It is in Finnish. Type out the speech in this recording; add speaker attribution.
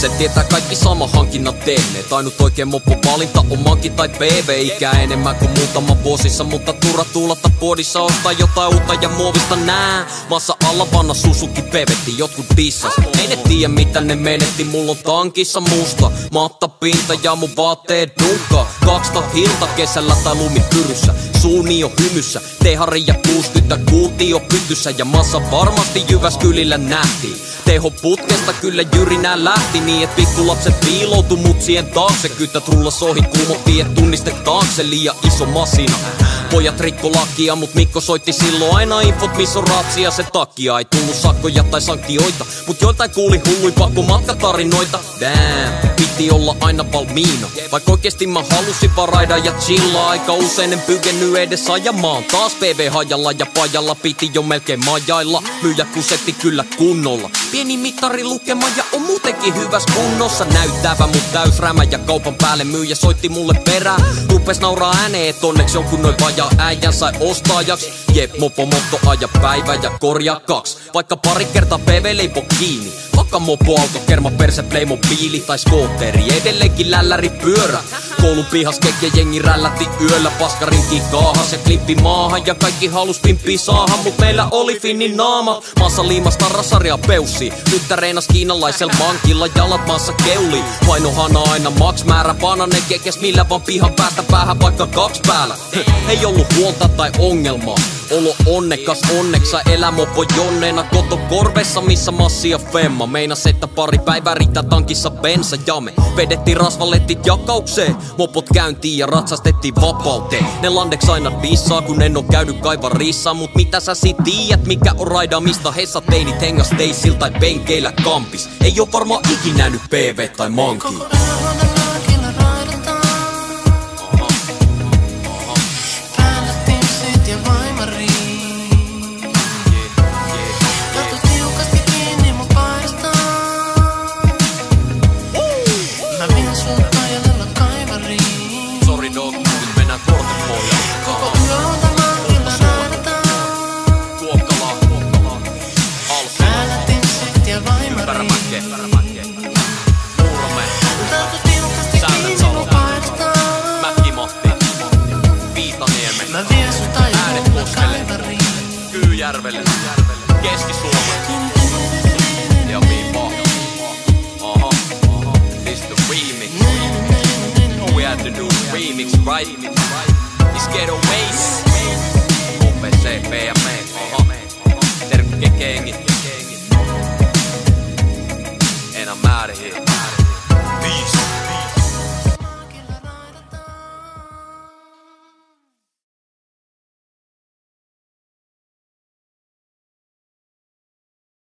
Speaker 1: Se tietää kaikki sama hankinnat tehneet. Ainut oikein mopo valinta on manki tai PV. Ikää enemmän kuin muutama vuosissa, mutta turha tuulata puodissa. Ostaa jotain uutta ja muovista nää. Massa alla vanna Suzuki pevetti, jotkut dissas. Ei ne tiedä mitä ne menetti, mulla on tankissa musta mattapinta ja mun vaatteet dunkkaa. 200 hilta kesällä tai lumipyryssä. Suuni on hymyssä, Tehari ja puustyttä kuultiin jo pytyssä. Ja massa varmasti Jyväskylillä nähtiin. Teho putkesta kyllä jyrinää lähti niin, et pikkulapset piiloutu mutsien taakse. Kytät rullas ohi kuumottiin, et tunniste taakse liian iso masina. Pojat rikko lakia, mut Mikko soitti silloin aina infot, missä on ratsia. Se takia ei tullut sakkoja tai sanktioita, mut joiltain kuuli hulluimpaa kuin matkatarinoita. Damn, piti olla aina valmiina, vaik oikeesti mä halusin varaida ja chillaa. Aika usein en pykenny edes ajamaan. Taas PV hajalla ja pajalla piti jo melkein majailla. Myyjä kusetti kyllä kunnolla. Pieni mittari lukema ja on muutenkin hyväs kunnossa. Näyttävä mut täysrämä ja kaupan päälle myyjä soitti mulle perään. Rupes nauraa ääneen, et onneksi jonkun noin vajaa äijän sai ostaajaks. Jep, mopo motto aja päivä ja korjaa 2. Vaikka pari kertaa PV leipo kiinni. Vaikka mopo auto, kerma, perse, playmobiili tai skooteri. Edelleenkin lälläri pyörä. Koulun pihas kekkä jengi rällätti yöllä. Paskarinkin kaahas ja klippi maahan. Ja kaikki halus pimppi saahan, mut meillä oli finnin naamat. Maassa liimasta rasaria peussi. Nyt reinas kiinalaisel mankilla, jalat maassa keuli. Painohana aina maks määrä, bananen kekes millä vaan pihan päästä päähän vaikka 2 päällä. Ei ollut huolta tai ongelmaa. Olo onnekas onneksa, elä mopo jonneena koto korvessa missä massia femma. Meinas että pari päivää riittää tankissa bensa ja me vedettiin rasvalettit jakaukseen. Mopot käyntiin ja ratsastettiin vapauteen. Ne landeks aina dissaa kun en oo käynyt kaivan rissaa. Mut mitä sä sit tiiät mikä on raidaamista? Hessa teinit hengas teissil tai penkeillä kampis. Ei oo varmaan ikin nähnyt PV tai manki. Järvelle, Keski-Suomeen ja Viipa. This the remix. We had to do the remix, right?